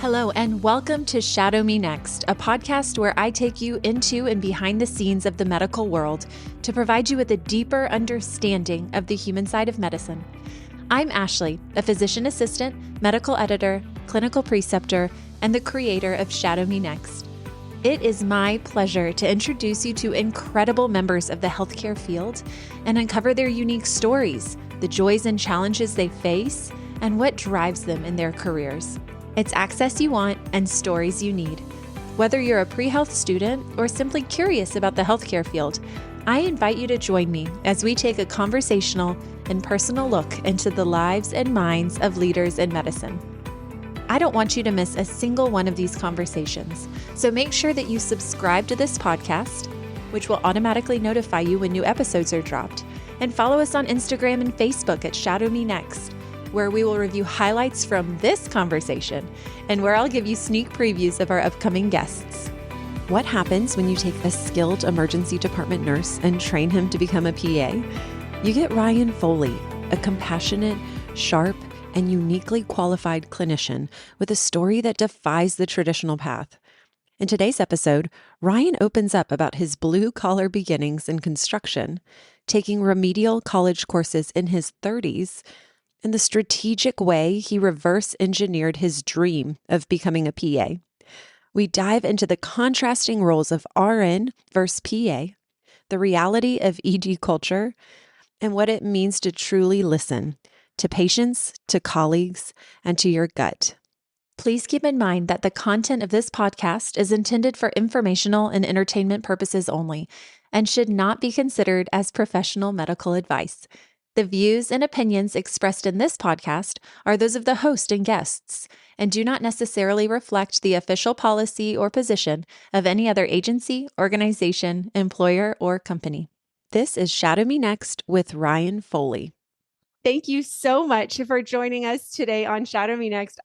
Hello, and welcome to Shadow Me Next, a podcast where I take you into and behind the scenes of the medical world to provide you with a deeper understanding of the human side of medicine. I'm Ashley, a physician assistant, medical editor, clinical preceptor, and the creator of Shadow Me Next. It is my pleasure to introduce you to incredible members of the healthcare field and uncover their unique stories, the joys and challenges they face, and what drives them in their careers. It's access you want and stories you need. Whether you're a pre-health student or simply curious about the healthcare field, I invite you to join me as we take a conversational and personal look into the lives and minds of leaders in medicine. I don't want you to miss a single one of these conversations, so make sure that you subscribe to this podcast, which will automatically notify you when new episodes are dropped, and follow us on Instagram and Facebook at Shadow Me Next, where we will review highlights from this conversation and where I'll give you sneak previews of our upcoming guests. What happens when you take a skilled emergency department nurse and train him to become a PA? You get Ryan Foley, a compassionate, sharp, and uniquely qualified clinician with a story that defies the traditional path. In today's episode, Ryan opens up about his blue-collar beginnings in construction, taking remedial college courses in his 30s, and the strategic way he reverse engineered his dream of becoming a PA. We dive into the contrasting roles of RN versus PA, the reality of ED culture, and what it means to truly listen to patients, to colleagues, and to your gut. Please keep in mind that the content of this podcast is intended for informational and entertainment purposes only and should not be considered as professional medical advice. The views and opinions expressed in this podcast are those of the host and guests and do not necessarily reflect the official policy or position of any other agency, organization, employer, or company. This is Shadow Me Next with Ryan Foley. Thank you so much for joining us today on Shadow Me Next.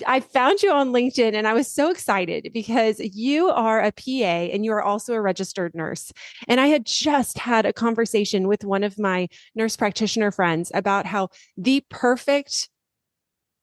I found you on LinkedIn and I was so excited because you are a PA and you are also a registered nurse. And I had just had a conversation with one of my nurse practitioner friends about how the perfect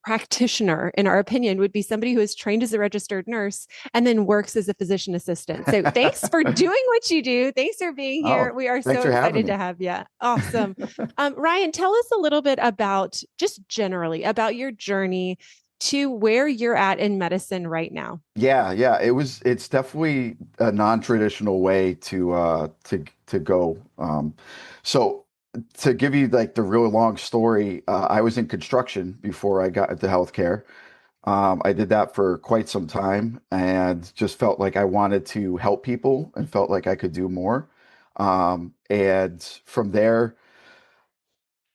practitioner, in our opinion, would be somebody who is trained as a registered nurse and then works as a physician assistant. So thanks for doing what you do. Thanks for being here. We are so excited to have you. Awesome. Ryan, tell us a little bit about, just generally, about your journey to where you're at in medicine right now. Yeah. It's definitely a non-traditional way to go. So to give you like the real long story, I was in construction before I got into healthcare. I did that for quite some time and just felt like I wanted to help people and felt like I could do more. And from there,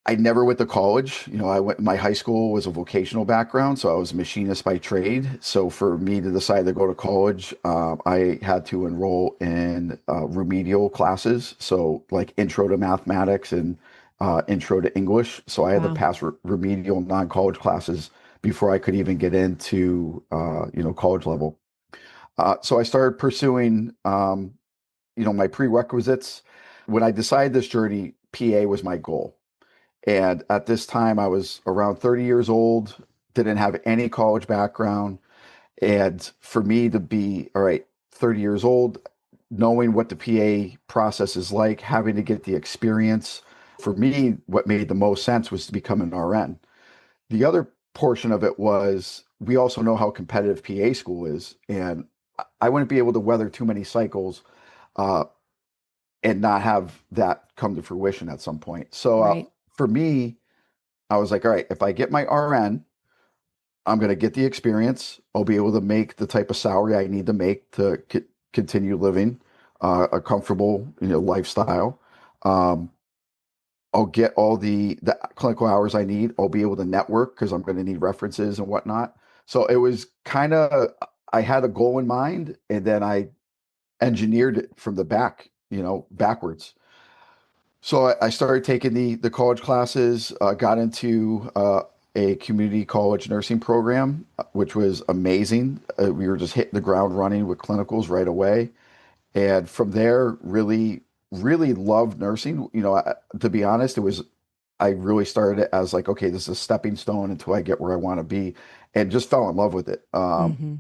I never went to college. My high school was a vocational background, so I was a machinist by trade. So for me to decide to go to college, I had to enroll in remedial classes. So like intro to mathematics and intro to English. So I had to pass remedial non-college classes before I could even get into college level. So I started pursuing my prerequisites. When I decided this journey, PA was my goal. And at this time, I was around 30 years old, didn't have any college background. And for me to be, 30 years old, knowing what the PA process is like, having to get the experience, for me, what made the most sense was to become an RN. The other portion of it was, we also know how competitive PA school is. And I wouldn't be able to weather too many cycles and not have that come to fruition at some point. So for me, I was like, all right, if I get my RN, I'm going to get the experience. I'll be able to make the type of salary I need to make to continue living a comfortable, lifestyle. I'll get all the clinical hours I need. I'll be able to network because I'm going to need references and whatnot. So it was kind of, I had a goal in mind and then I engineered it from the backwards. So I started taking the college classes, got into a community college nursing program, which was amazing. We were just hitting the ground running with clinicals right away. And from there, really, really loved nursing. To be honest, it was I really started it as like, okay, this is a stepping stone until I get where I want to be, and just fell in love with it. Hmm.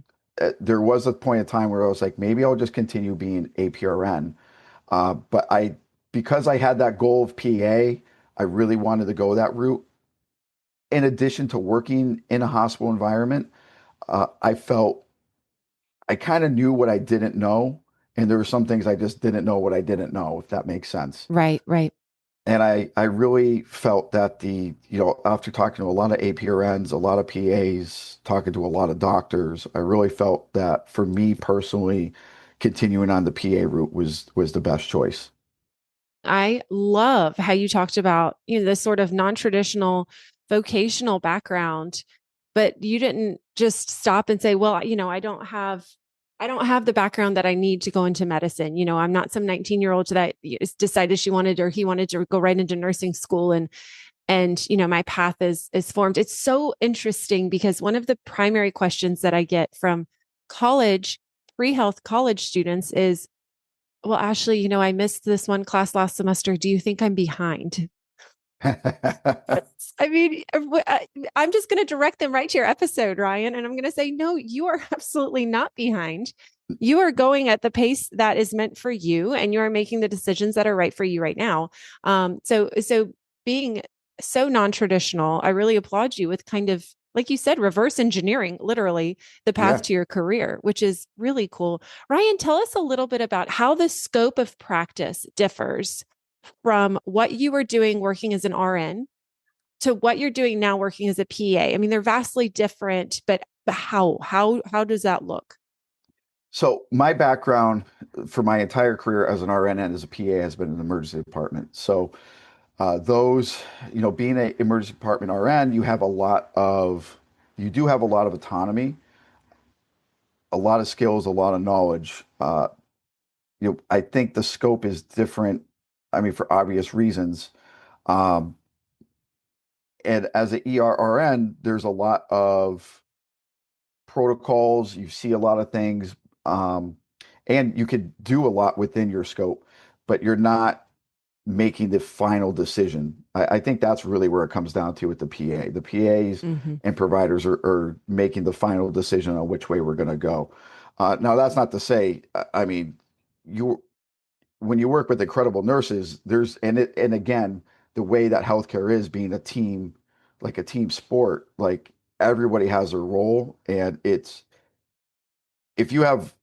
There was a point in time where I was like, maybe I'll just continue being APRN. But because I had that goal of PA, I really wanted to go that route. In addition to working in a hospital environment, I felt I kind of knew what I didn't know. And there were some things I just didn't know what I didn't know, if that makes sense. Right, right. And I really felt that after talking to a lot of APRNs, a lot of PAs, talking to a lot of doctors, I really felt that for me personally, continuing on the PA route was the best choice. I love how you talked about, this sort of non-traditional vocational background, but you didn't just stop and say, well, I don't have the background that I need to go into medicine. I'm not some 19-year-old that decided she wanted or he wanted to go right into nursing school and my path is formed. It's so interesting because one of the primary questions that I get from college, pre-health college students is, well, Ashley, I missed this one class last semester. Do you think I'm behind? I mean, I'm just going to direct them right to your episode, Ryan, and I'm going to say, no, you are absolutely not behind. You are going at the pace that is meant for you, and you are making the decisions that are right for you right now. So being so non-traditional, I really applaud you with kind of, like you said, reverse engineering, literally the path Yeah. to your career, which is really cool. Ryan, tell us a little bit about how the scope of practice differs from what you were doing working as an RN to what you're doing now working as a PA. I mean, they're vastly different, but how does that look? So my background for my entire career as an RN and as a PA has been in the emergency department. So being an emergency department RN, you do have a lot of autonomy, a lot of skills, a lot of knowledge. I think the scope is different. I mean, for obvious reasons. Um, and as an ERRN, there's a lot of protocols. You see a lot of things, um, and you could do a lot within your scope, but you're not making the final decision. I think that's really where it comes down to with the PA. The PAs Mm-hmm. and providers are making the final decision on which way we're going to go. Now, that's not to say, I mean, you when you work with incredible nurses, and again, the way that healthcare is being a team, like a team sport, like everybody has a role, and it's if you have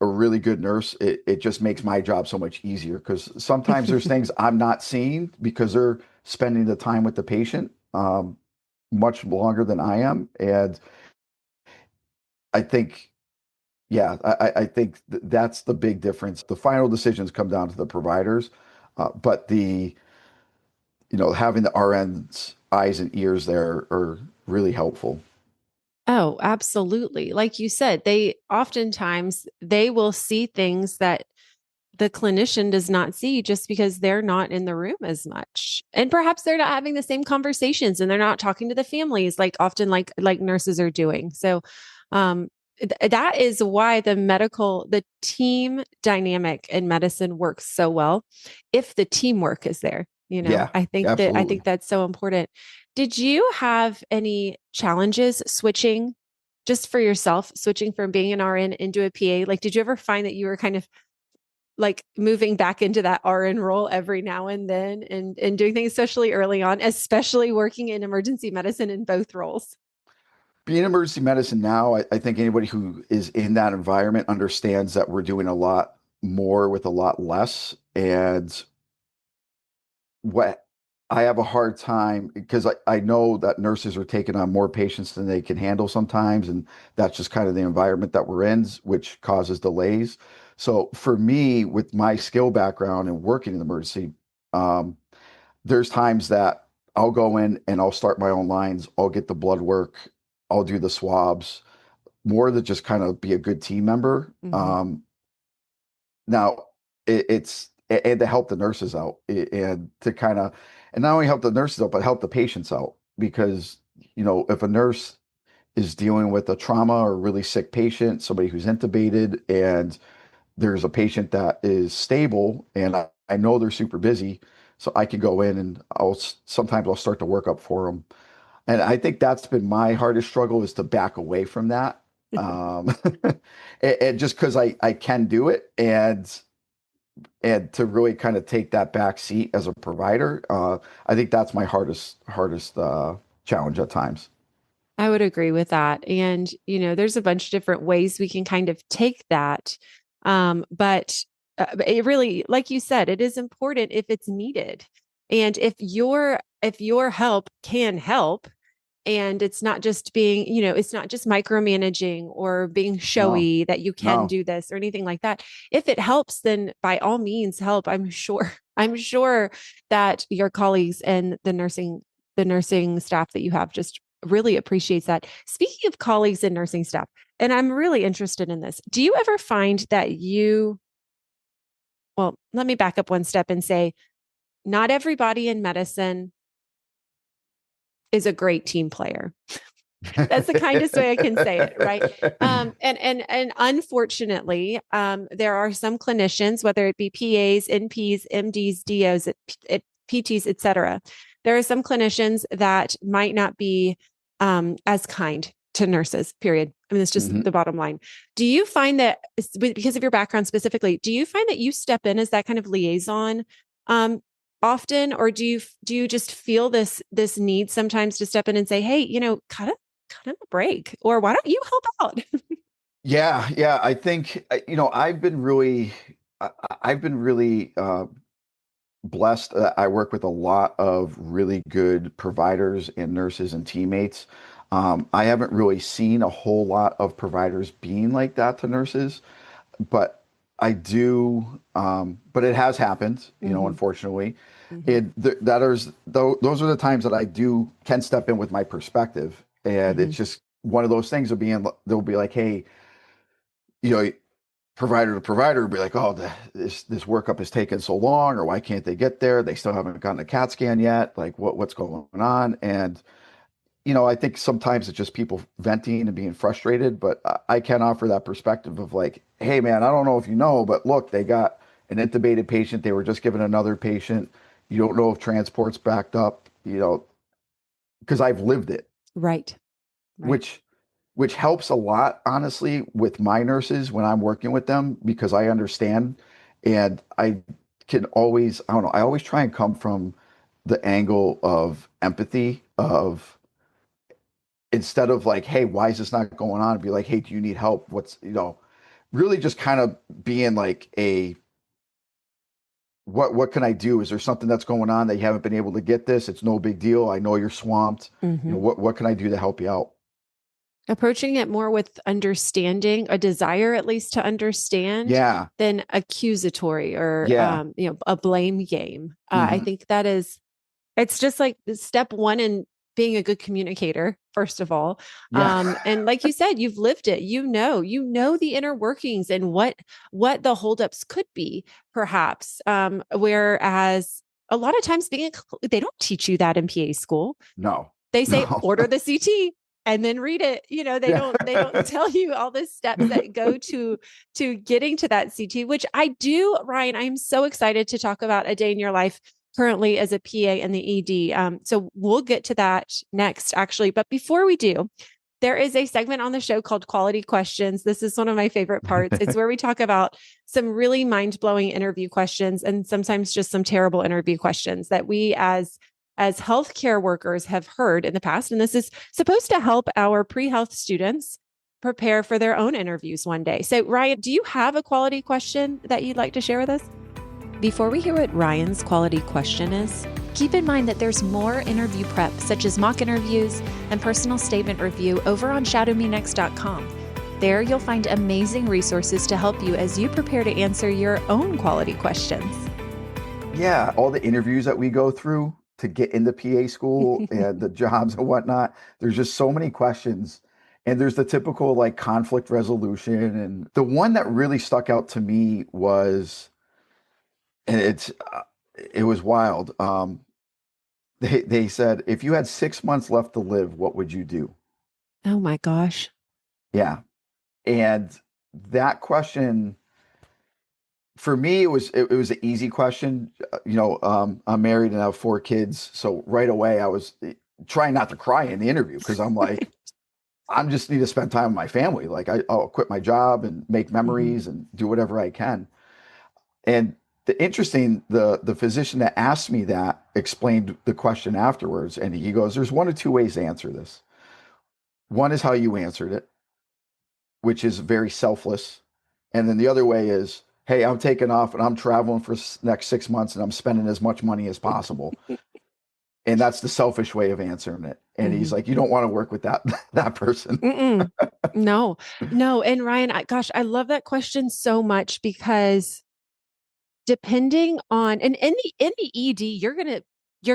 a really good nurse, it just makes my job so much easier because sometimes there's things I'm not seeing because they're spending the time with the patient much longer than I am. And I think, yeah, I think that's the big difference. The final decisions come down to the providers, but having the RN's eyes and ears there are really helpful. Oh, absolutely. Like you said, they will see things that the clinician does not see just because they're not in the room as much. And perhaps they're not having the same conversations and they're not talking to the families like often like nurses are doing. So um that is why the team dynamic in medicine works so well if the teamwork is there. Yeah, I absolutely. think that's so important. Did you have any challenges switching just for yourself, switching from being an RN into a PA? Like, did you ever find that you were kind of like moving back into that RN role every now and then and doing things, especially early on, especially working in emergency medicine in both roles? Being in emergency medicine now, I think anybody who is in that environment understands that we're doing a lot more with a lot less. And what I have a hard time because I know that nurses are taking on more patients than they can handle sometimes. And that's just kind of the environment that we're in, which causes delays. So for me, with my skill background and working in emergency, um, there's times that I'll go in and I'll start my own lines. I'll get the blood work. I'll do the swabs more to just kind of be a good team member. Mm-hmm. Now and to help the nurses out and to kind of, and not only help the nurses out, but help the patients out because, if a nurse is dealing with a trauma or a really sick patient, somebody who's intubated, and there's a patient that is stable and I know they're super busy, so I can go in and sometimes I'll start to work up for them. And I think that's been my hardest struggle, is to back away from that. Um, and just because I can do it, and to really kind of take that back seat as a provider, I think that's my hardest challenge at times. I would agree with that. And, there's a bunch of different ways we can kind of take that. But it really, like you said, it is important if it's needed. And if your help can help, and it's not just being, it's not just micromanaging or being No, showy that you can no. do this or anything like that. If it helps, then by all means help. I'm sure, I'm sure that your colleagues and the nursing staff that you have just really appreciates that. Speaking of colleagues and nursing staff, and I'm really interested in this. Do you ever find that well, let me back up one step and say, not everybody in medicine is a great team player. That's the kindest way I can say it, right? And unfortunately, there are some clinicians, whether it be PAs, NPs, MDs, DOs, PTs, etc. There are some clinicians that might not be as kind to nurses. Period. I mean, it's just Mhm. the bottom line. Do you find that, because of your background specifically, do you find that you step in as that kind of liaison? Um, often, or do you just feel this need sometimes to step in and say, hey, cut him a break, or why don't you help out? Yeah, yeah. I think I- I've been really blessed. I work with a lot of really good providers and nurses and teammates. I haven't really seen a whole lot of providers being like that to nurses, but I do. But it has happened, Hmm. unfortunately. Hmm. Those are the times that I can step in with my perspective, and Hmm. it's just one of those things of being. They'll be like, "Hey, you know, provider to provider will be like, oh, this workup is taking so long, or why can't they get there? They still haven't gotten a CAT scan yet. Like, what's going on?" And I think sometimes it's just people venting and being frustrated, but I can offer that perspective of like, hey, man, I don't know if you know, but look, they got an intubated patient. They were just given another patient. You don't know if transport's backed up, because I've lived it, Right. Right. which helps a lot, honestly, with my nurses when I'm working with them, because I understand, and I can always, I don't know, I always try and come from the angle of empathy, of instead of like, hey, why is this not going on? Be like, hey, do you need help? Really just kind of being like what can I do? Is there something that's going on that you haven't been able to get this? It's no big deal. I know you're swamped. Hmm. What can I do to help you out? Approaching it more with understanding, a desire at least to understand, Yeah. than accusatory or Yeah. a blame game. I Hmm. think that is, it's just like step one in being a good communicator, first of all. Yeah. And like you said, you've lived it. You know the inner workings and what the holdups could be, perhaps. Whereas a lot of times they don't teach you that in PA school. No. They say No. order the CT and then read it. They Yeah. don't tell you all the steps that go to getting to that CT, which I do, Ryan. I'm so excited to talk about a day in your life currently as a PA in the ED. So we'll get to that next, actually. But before we do, there is a segment on the show called Quality Questions. This is one of my favorite parts. It's where we talk about some really mind blowing interview questions and sometimes just some terrible interview questions that we as healthcare workers have heard in the past. And this is supposed to help our pre-health students prepare for their own interviews one day. So, Ryan, do you have a quality question that you'd like to share with us? Before we hear what Ryan's quality question is, keep in mind that there's more interview prep, such as mock interviews and personal statement review, over on shadowmenext.com. There, you'll find amazing resources to help you as you prepare to answer your own quality questions. Yeah, all the interviews that we go through to get into PA school and the jobs and whatnot, there's just so many questions. And there's the typical like conflict resolution. And the one that really stuck out to me was, and it was wild. They said, if you had 6 months left to live, what would you do? Oh my gosh. Yeah. And that question For me, it was an easy question. I'm married and I have 4 kids, so right away I was trying not to cry in the interview because I'm like, I'm just need to spend time with my family. Like I'll quit my job and make Mhm. memories and do whatever I can. And the physician that asked me that explained the question afterwards, and he goes, "There's one of two ways to answer this. One is how you answered it, which is very selfless, and then the other way is, hey, I'm taking off and I'm traveling for next 6 months and I'm spending as much money as possible." And that's the selfish way of answering it. And he's Mhm. like, you don't want to work with that that person. Mm-mm. No, no. And Ryan, gosh, I love that question so much because depending on, and in the ED, you're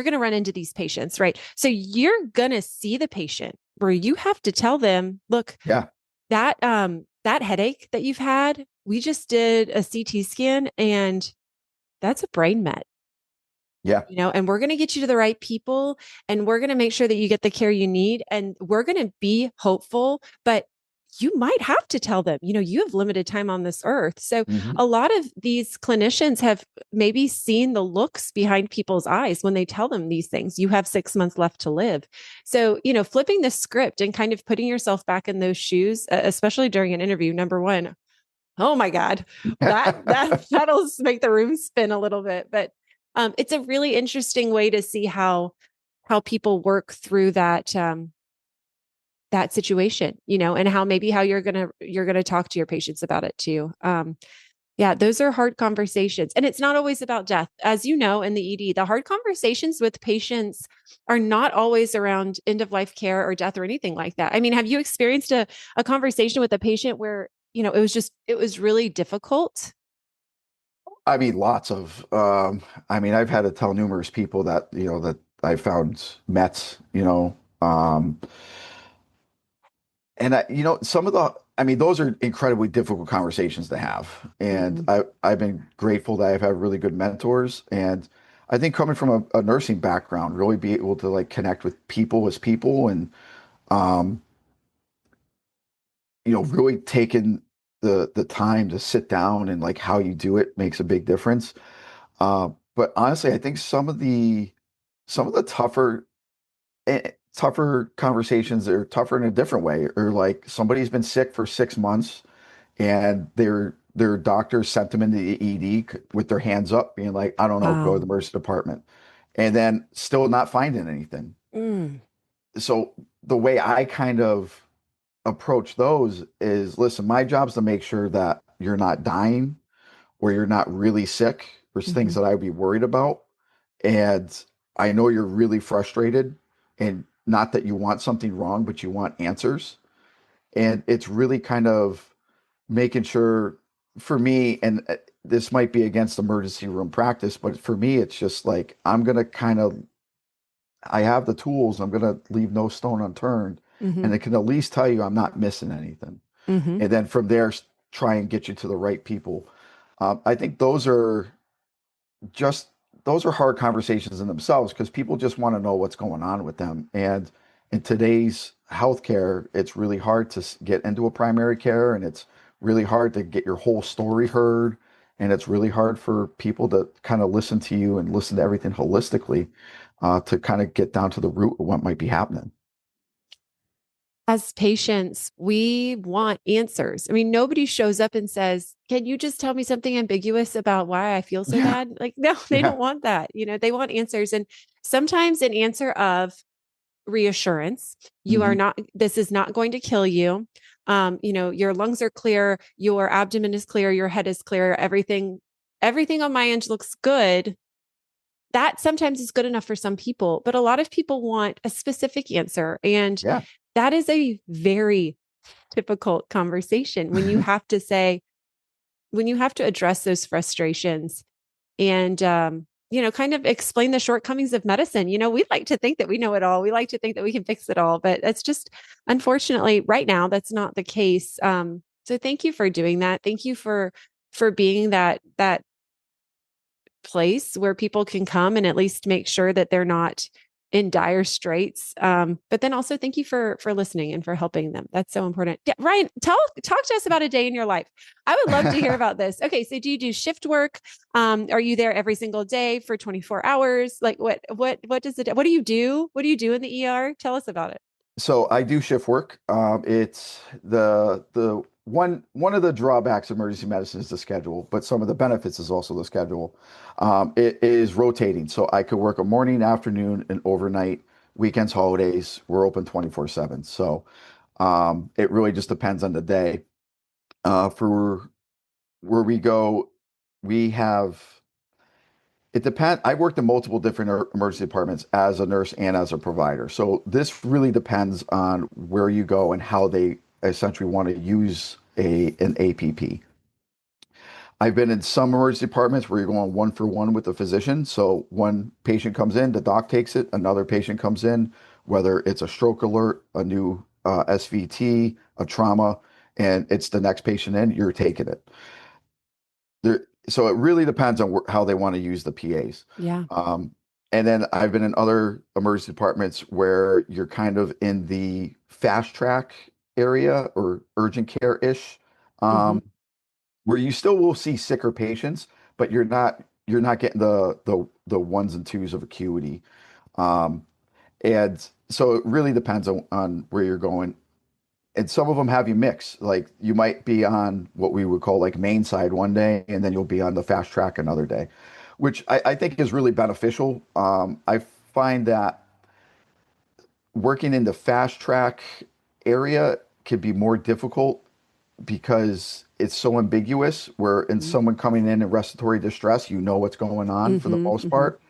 gonna run into these patients, right? So you're gonna see the patient where you have to tell them, look, Yeah, that headache that you've had, we just did a CT scan and that's a brain met. yeah. And we're going to get you to the right people and we're going to make sure that you get the care you need. And we're going to be hopeful, but you might have to tell them, you have limited time on this earth. So Hmm. a lot of these clinicians have maybe seen the looks behind people's eyes when they tell them these things. You have 6 months left to live. So, flipping the script and kind of putting yourself back in those shoes, especially during an interview, number one, oh my God, that'll make the room spin a little bit. But it's a really interesting way to see how people work through that situation, and how you're gonna talk to your patients about it too. Yeah, those are hard conversations. And it's not always about death. As you know, in the ED, the hard conversations with patients are not always around end of life care or death or anything like that. I mean, have you experienced a conversation with a patient where, it was really difficult? I mean, lots of. I mean, I've had to tell numerous people that that I found Mets. And some of the. I mean, those are incredibly difficult conversations to have, and Mm, I've been grateful that I've had really good mentors, and I think coming from a nursing background, really be able to like connect with people as people, and um, really taking the time to sit down and like how you do it makes a big difference. But honestly, I think some of the tougher conversations are tougher in a different way. Or like somebody's been sick for 6 months and their doctor sent them into the ED with their hands up, being like, I don't know, go to the wow. emergency department, and then still not finding anything. Mm, So the way I kind of approach those is, listen, my job is to make sure that you're not dying or you're not really sick. There's things mhm, that I'd be worried about. And I know you're really frustrated, and not that you want something wrong, but you want answers. And it's really kind of making sure for me, and this might be against emergency room practice, but for me, it's just like, I have the tools. I'm going to leave no stone unturned. And mhm, it can at least tell you I'm not missing anything. mhm. And then from there, try and get you to the right people. I think just those are hard conversations in themselves because people just want to know what's going on with them. And in today's healthcare, it's really hard to get into a primary care, and it's really hard to get your whole story heard. And it's really hard for people to kind of listen to you and listen to everything holistically, to kind of get down to the root of what might be happening. As patients, we want answers. I mean, nobody shows up and says, can you just tell me something ambiguous about why I feel so Yeah, bad? Like, no, they yeah. don't want that. They want answers. And sometimes an answer of reassurance, Hmm. this is not going to kill you. Your lungs are clear, your abdomen is clear, your head is clear, everything on my end looks good. That sometimes is good enough for some people, but a lot of people want a specific answer. And Yeah. that is a very difficult conversation when you have to address those frustrations and, kind of explain the shortcomings of medicine. We like to think that we know it all. We like to think that we can fix it all, but that's just, unfortunately, right now, that's not the case. So thank you for doing that. Thank you for being that place where people can come and at least make sure that they're not in dire straits. But then also thank you for listening and for helping them. That's so important. Yeah, Ryan, talk to us about a day in your life. I would love to hear about this. Okay, so do you do shift work? Are you there every single day for 24 hours? Like what does it what do you do? What do you do in the ER? Tell us about it. So I do shift work. It's the one of the drawbacks of emergency medicine is the schedule, but some of the benefits is also the schedule. It is rotating, so I could work a morning, afternoon, and overnight. Weekends, holidays, we're open 24/7. So it really just depends on the day. For where we go, we have it depends. I worked in multiple different emergency departments as a nurse and as a provider. So this really depends on where you go and how they essentially want to use an APP. I've been in some emergency departments where you're going one for one with the physician. So one patient comes in, the doc takes it. Another patient comes in, whether it's a stroke alert, a new SVT, a trauma, and it's the next patient in, you're taking it. So it really depends on how they want to use the PAs. Yeah. And then I've been in other emergency departments where you're kind of in the fast track area or urgent care-ish, Mm-hmm. where you still will see sicker patients, but you're not getting the ones and twos of acuity. Um, and so it really depends on where you're going. And some of them have you mix. Like you might be on what we would call like main side one day, and then you'll be on the fast track another day, which I think is really beneficial. I find that working in the fast track area can be more difficult because it's so ambiguous. Where in someone coming in respiratory distress, you know what's going on for the Mm-hmm. most Mm-hmm. part.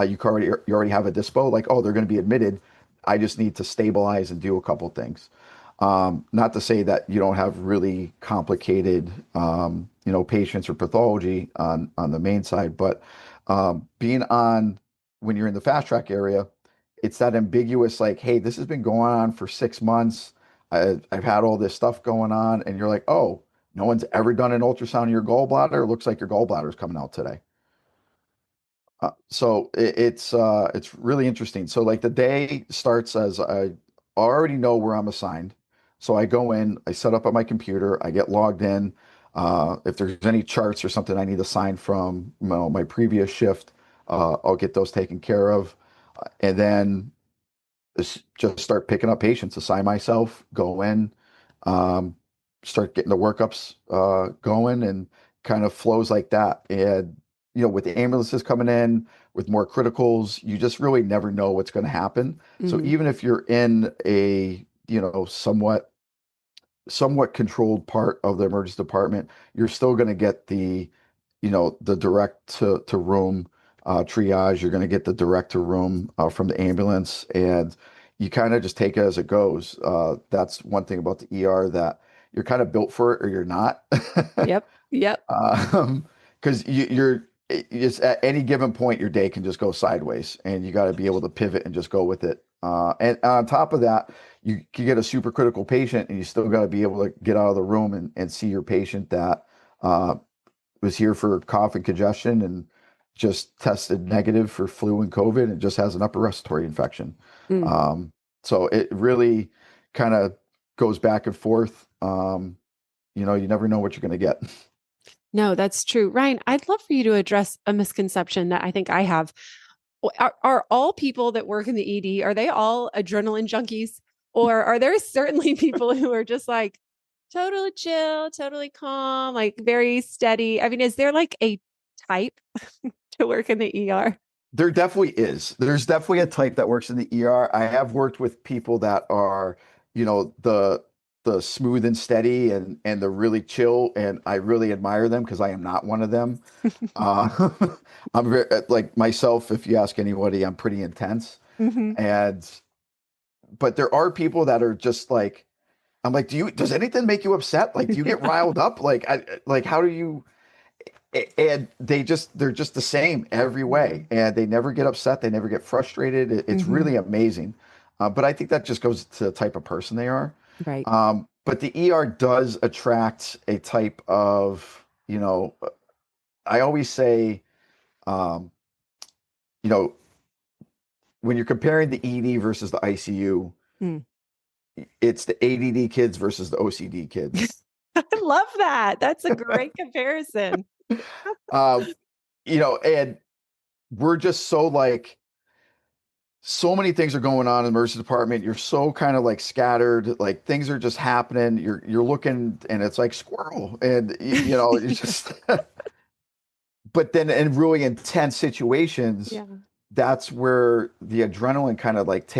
You already have a dispo, like, oh, they're going to be admitted. I just need to stabilize and do a couple things. Not to say that you don't have really complicated, patients or pathology on the main side, but being on when you're in the fast track area, it's that ambiguous, like, hey, this has been going on for 6 months. I've had all this stuff going on, and you're like, oh, no one's ever done an ultrasound of your gallbladder. It looks like your gallbladder is coming out today. So it's really interesting. So like the day starts as I already know where I'm assigned. So I go in, I set up on my computer, I get logged in. If there's any charts or something I need to sign from my previous shift, I'll get those taken care of. And then just start picking up patients, assign myself, go in, um, start getting the workups going, and kind of flows like that. And with the ambulances coming in with more criticals, you just really never know what's going to happen. So Mm-hmm. even if you're in a somewhat controlled part of the emergency department, you're still going to get the direct to room triage. You're going to get the direct to room from the ambulance, and you kind of just take it as it goes. That's one thing about the ER, that you're kind of built for it or you're not. Yep. Yep. Because just at any given point, your day can just go sideways, and you got to be able to pivot and just go with it. And on top of that, you can get a super critical patient, and you still got to be able to get out of the room and see your patient that uh, was here for cough and congestion and just tested negative for flu and COVID and just has an upper respiratory infection. Mm. Um, so it really kind of goes back and forth. You never know what you're going to get. No, that's true. Ryan, I'd love for you to address a misconception that I think I have. Are all people that work in the ED, are they all adrenaline junkies? Or are there certainly people who are just like totally chill, totally calm, like very steady? I mean, is there like a type to work in the ER? There definitely is. There's definitely a type that works in the ER. I have worked with people that are, the smooth and steady and the really chill, and I really admire them because I am not one of them. Uh, I'm very, like myself. If you ask anybody, I'm pretty intense, Hmm. and but there are people that are just like, I'm like, does anything make you upset? Like, do you get riled up? Like, how do you? And they're just the same every way, and they never get upset, they never get frustrated. It's Hmm. really amazing. But I think that just goes to the type of person they are. Right. But the ER does attract a type of, I always say, um, you know when you're comparing the ED versus the ICU, Hmm. it's the ADD kids versus the OCD kids. I love that. That's a great comparison. Um, and we're just so like, so many things are going on in the emergency department. You're so kind of like scattered, like things are just happening. You're looking and it's like squirrel. And it's just but then in really intense situations, Yeah. that's where the adrenaline kind of like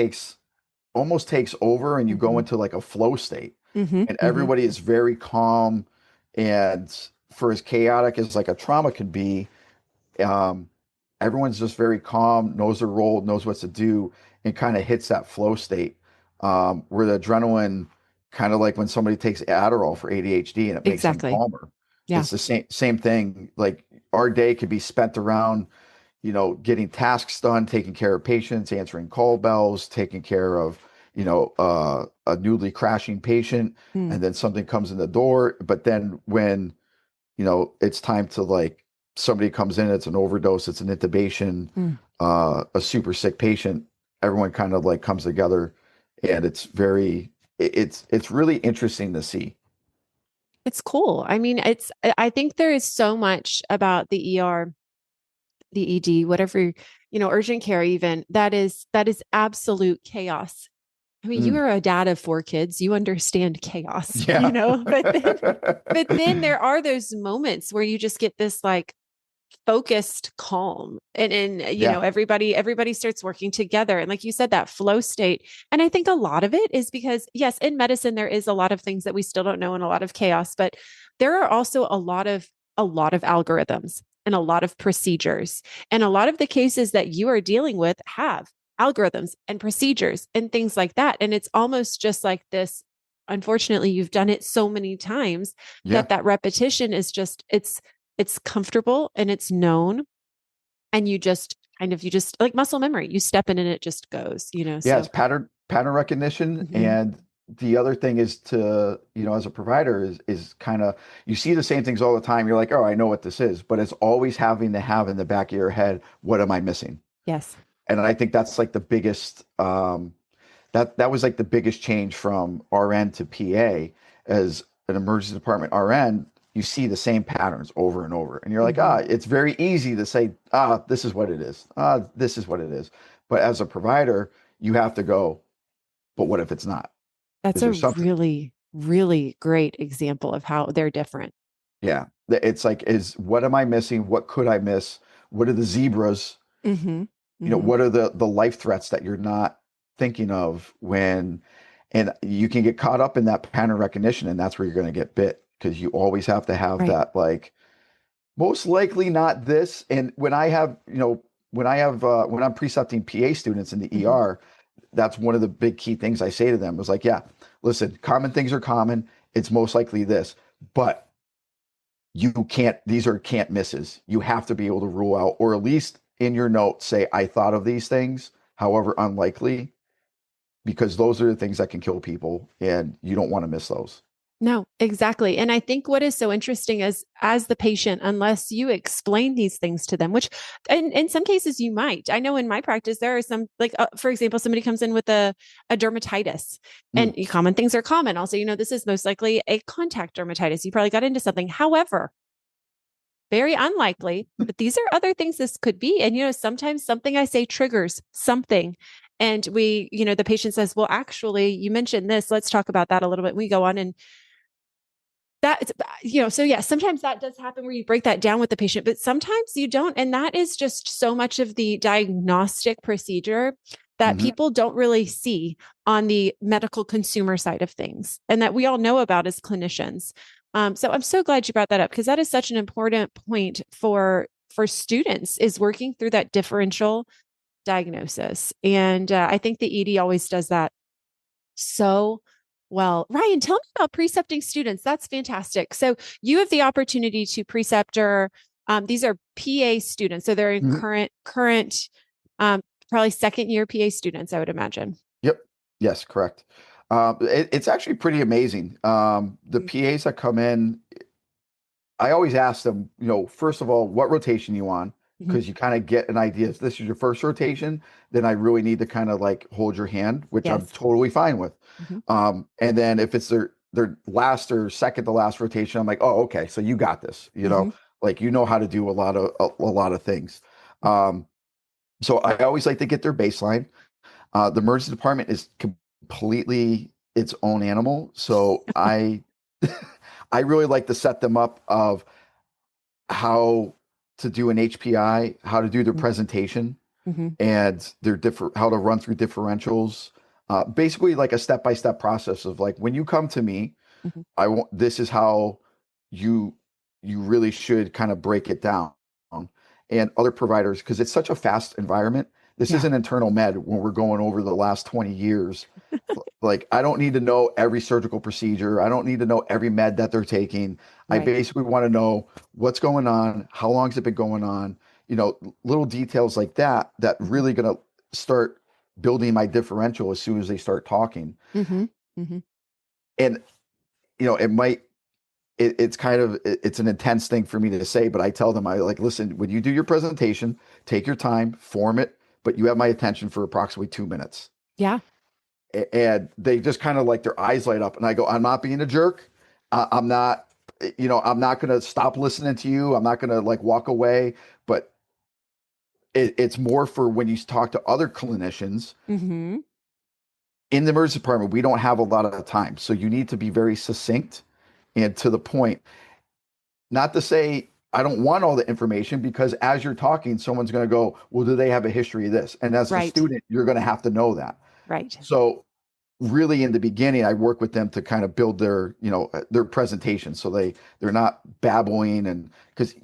almost takes over and you go Hmm. into like a flow state. Hmm. And Hmm. everybody is very calm. And for as chaotic as like a trauma can be, um, everyone's just very calm, knows their role, knows what to do, and kind of hits that flow state where the adrenaline, kind of like when somebody takes Adderall for ADHD and it makes them Exactly. calmer. Yeah. It's the same thing. Like our day could be spent around, getting tasks done, taking care of patients, answering call bells, taking care of, a newly crashing patient, Mm. and then something comes in the door. But then when it's time to like somebody comes in, it's an overdose, it's an intubation, Mm. a super sick patient, everyone kind of like comes together and it's really interesting to see. It's cool. I mean, I think there is so much about the ER, the ED, whatever, urgent care even, that is absolute chaos. I mean, you Mm, are a dad of 4 kids, you understand chaos, yeah. but then there are those moments where you just get this like focused calm and Yeah. everybody starts working together, and like you said, that flow state. And I think a lot of it is because, yes, in medicine there is a lot of things that we still don't know and a lot of chaos, but there are also a lot of algorithms and a lot of procedures, and a lot of the cases that you are dealing with have algorithms and procedures and things like that, and it's almost just like this. Unfortunately, you've done it so many times Yeah. that repetition is just it's comfortable and it's known, and you just like muscle memory, you step in and it just goes. Yeah, So it's pattern recognition. mhm. And the other thing is to, as a provider is kind of, you see the same things all the time. You're like, oh, I know what this is, but it's always having to have in the back of your head, what am I missing? Yes. And I think that's like the biggest that was like the biggest change from RN to PA. As an emergency department RN, you see the same patterns over and over. And you're like, Hmm. it's very easy to say, this is what it is. This is what it is. But as a provider, you have to go, but what if it's not? That's Is a there something? really, really great example of how they're different. Yeah. It's like, what am I missing? What could I miss? What are the zebras? Hmm. Hmm. What are the life threats that you're not thinking of when, and you can get caught up in that pattern recognition, and that's where you're going to get bit because you always have to have Right. that like most likely not this. And when I'm precepting PA students in the Hmm. ER, that's one of the big key things I say to them was like, yeah, listen, common things are common. It's most likely this, but you can't, these are can't misses. You have to be able to rule out, or at least in your notes, say, I thought of these things, however unlikely, because those are the things that can kill people and you don't want to miss those. No, exactly. And I think what is so interesting is, as the patient, unless you explain these things to them, which in some cases you might. I know in my practice, there are some, like, for example, somebody comes in with a dermatitis, and Mm, common things are common. Also, this is most likely a contact dermatitis. You probably got into something. However, very unlikely, but these are other things this could be. And, sometimes something I say triggers something. And the patient says, well, actually, you mentioned this. Let's talk about that a little bit. We go on, and so yeah, sometimes that does happen where you break that down with the patient, but sometimes you don't. And that is just so much of the diagnostic procedure that hmm people don't really see on the medical consumer side of things, and that we all know about as clinicians. So I'm so glad you brought that up, because that is such an important point for students, is working through that differential diagnosis. And I think the ED always does that so well. Ryan, tell me about precepting students. That's fantastic. So you have the opportunity to preceptor. These are PA students, so they're in hmm current, probably second year PA students, I would imagine. Yep. Yes, correct. It's actually pretty amazing. The PAs that come in, I always ask them, first of all, what rotation you on? Hmm. because you kind of get an idea. If this is your first rotation, then I really need to kind of like hold your hand, which I'm Yes. totally fine with. Hmm. And then if it's their last or second to last rotation, I'm like, oh, okay, so you got this, Hmm. like you know how to do a lot of things. Um, so I always like to get their baseline. The emergency department is completely its own animal, so I I really like to set them up of how to do an HPI, how to do their presentation, Hmm. and their different how to run through differentials. Basically, like a step-by-step process of like when you come to me, Hmm. I want this is how you you really should kind of break it down. And other providers, because it's such a fast environment. This Yeah. isn't internal med when we're going over the last 20 years. Like I don't need to know every surgical procedure. I don't need to know every med that they're taking. I Right. basically want to know what's going on, how long has it been going on, little details like that that Hmm. really gonna start building my differential as soon as they start talking. Hmm. Hmm. And it might it's kind of it's an intense thing for me to say, but I tell them, I like, listen, when you do your presentation, take your time, form it, but you have my attention for approximately 2 minutes. Yeah. And they just kind of like their eyes light up, and I go, I'm not being a jerk. I'm not, I'm not going to stop listening to you. I'm not going to like walk away, but it's more for when you talk to other clinicians Hmm. in the emergency department. We don't have a lot of time, so you need to be very succinct and to the point. Not to say I don't want all the information, because as you're talking, someone's going to go, well, do they have a history of this? And as a Right. student, you're going to have to know that. Right. So really in the beginning, I work with them to kind of build their presentation. So they're not babbling. And because,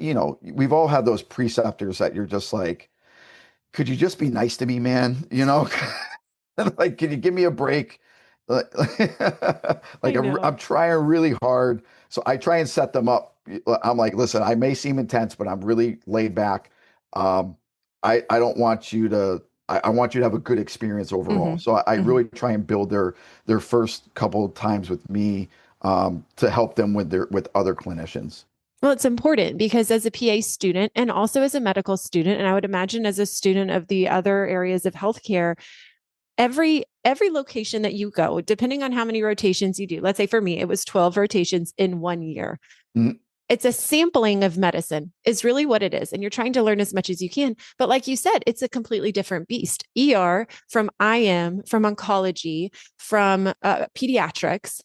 we've all had those preceptors that you're just like, could you just be nice to me, man? Like, can you give me a break? Like, I like know. I'm trying really hard. So I try and set them up. I'm like, listen, I may seem intense, but I'm really laid back. Um, I don't want you to. I want you to have a good experience overall. Hmm. So I Hmm. really try and build their first couple of times with me, to help them with other clinicians. Well, it's important because as a PA student and also as a medical student, and I would imagine as a student of the other areas of healthcare, every location that you go, depending on how many rotations you do, let's say for me, it was 12 rotations in 1 year. Mhm. It's a sampling of medicine is really what it is. And you're trying to learn as much as you can. But like you said, it's a completely different beast. ER from IM, from oncology, from pediatrics,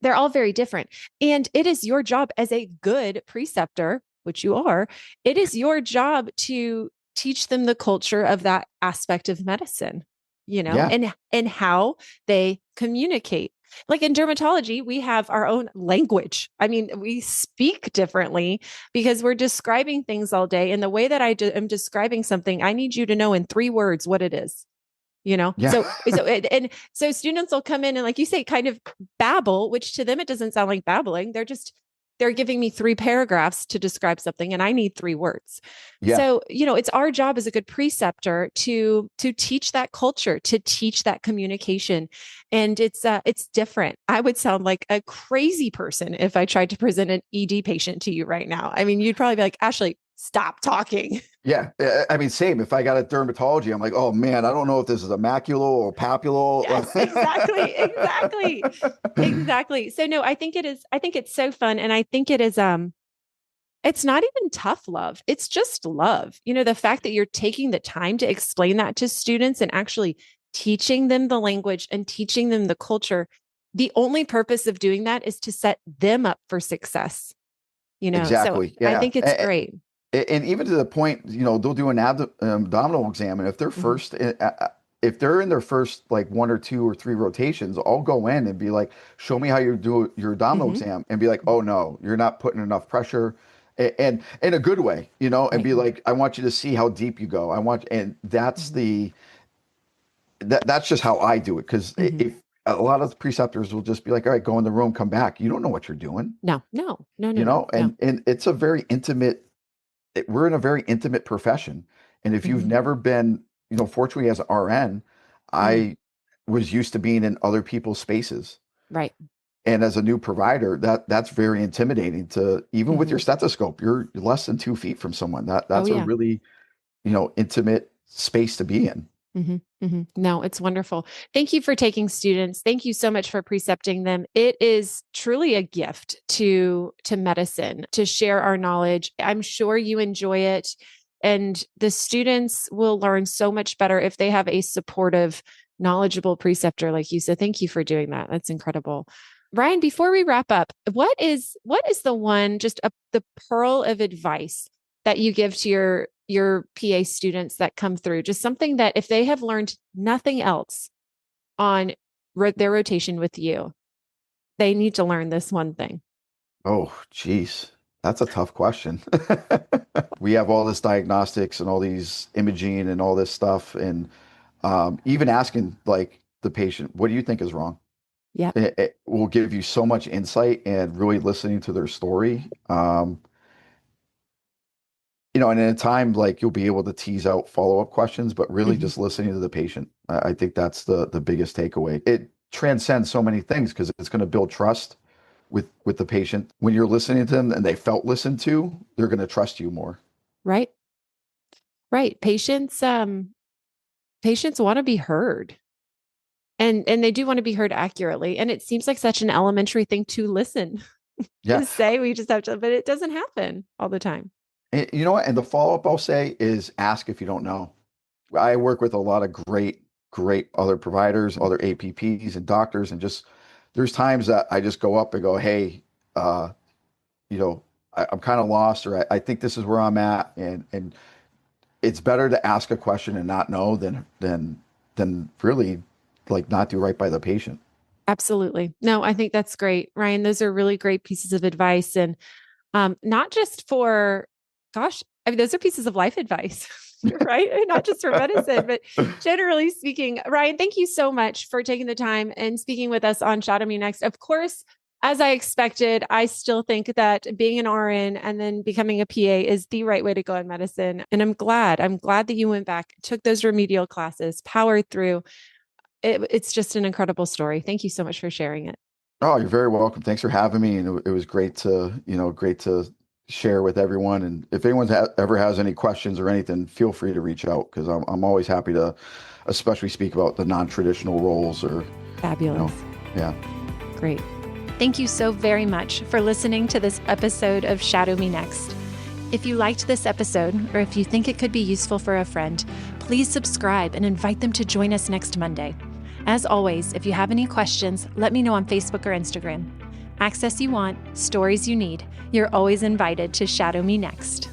they're all very different. And it is your job as a good preceptor, which you are, it is your job to teach them the culture of that aspect of medicine, Yeah, and how they communicate. Like in dermatology, we have our own language. I mean, we speak differently because we're describing things all day. And the way that am describing something, I need you to know in 3 words what it is, yeah, so students will come in and, like you say, kind of babble, which to them it doesn't sound like babbling. They're giving me 3 paragraphs to describe something and I need 3 words. yeah, So it's our job as a good preceptor to teach that culture, to teach that communication. And it's different. I would sound like a crazy person if I tried to present an ED patient to you right now. I mean, you'd probably be like, Ashley, stop talking. yeah. I mean, same. If I got a dermatology, I'm like, oh man, I don't know if this is a macular or papule. Yes, exactly, exactly, exactly. So no, I think it is. I think it's so fun, and I think it is. It's not even tough love. It's just love. The fact that you're taking the time to explain that to students and actually teaching them the language and teaching them the culture. The only purpose of doing that is to set them up for success. So Exactly. I Yeah. think it's great. And even to the point, they'll do an abdominal exam, and Hmm. if they're in their first like 1 or 2 or 3 rotations, I'll go in and be like, show me how you do your abdominal Hmm. exam, and be like, oh no, you're not putting enough pressure, and in a good way, and Right. be like, I want you to see how deep you go. And Hmm. that's just how I do it. Because Hmm. if a lot of the preceptors will just be like, all right, go in the room, come back. You don't know what you're doing, No, no, no, no, no, no. and it's a very intimate we're in a very intimate profession. And if you've Hmm. never been, fortunately as an RN, Hmm. I was used to being in other people's spaces. Right. And as a new provider, that's very intimidating to even with Hmm. your stethoscope, you're less than 2 feet from someone. Oh That's a yeah. really, intimate space to be in. No, it's wonderful. Thank you for taking students. Thank you so much for precepting them. It is truly a gift to medicine to share our knowledge. I'm sure you enjoy it, and the students will learn so much better if they have a supportive, knowledgeable preceptor like you. So thank you for doing that. That's incredible. Ryan, before we wrap up, what is the one the pearl of advice that you give to your PA students that come through? Just something that if they have learned nothing else on their rotation with you, they need to learn this one thing. Oh, geez. That's a tough question. We have all this diagnostics and all these imaging and all this stuff. And even asking like the patient, what do you think is wrong? Yep. It will give you so much insight and really listening to their story. And in a time like you'll be able to tease out follow-up questions, but really Mhm. just listening to the patient. I think that's the biggest takeaway. It transcends so many things because it's going to build trust with the patient. When you're listening to them and they felt listened to, they're going to trust you more. Right. Right. Patients want to be heard. And they do want to be heard accurately. And it seems like such an elementary thing to listen, Yeah. to say we just have to, but it doesn't happen all the time. And you know what? And the follow-up I'll say is ask if you don't know. I work with a lot of great other providers, other APPs and doctors, and just there's times that I just go up and go, hey, uh, I'm kind of lost, or I think this is where I'm at, and it's better to ask a question and not know than really like not do right by the patient. Absolutely. No, I think that's great, Ryan. Those are really great pieces of advice. And not just for, gosh, I mean, those are pieces of life advice, right? And not just for medicine, but generally speaking. Ryan, thank you so much for taking the time and speaking with us on Shadow Me Next. Of course, as I expected, I still think that being an RN and then becoming a PA is the right way to go in medicine. And I'm glad that you went back, took those remedial classes, powered through. It's just an incredible story. Thank you so much for sharing it. Oh, you're very welcome. Thanks for having me, and it was great to share with everyone. And if anyone ever has any questions or anything, feel free to reach out because I'm always happy to, especially speak about the non-traditional roles or, you Fabulous. know, yeah. Great. Thank you so very much for listening to this episode of Shadow Me Next. If you liked this episode, or if you think it could be useful for a friend, please subscribe and invite them to join us next Monday. As always, if you have any questions, let me know on Facebook or Instagram. Access you want, stories you need. You're always invited to Shadow Me Next.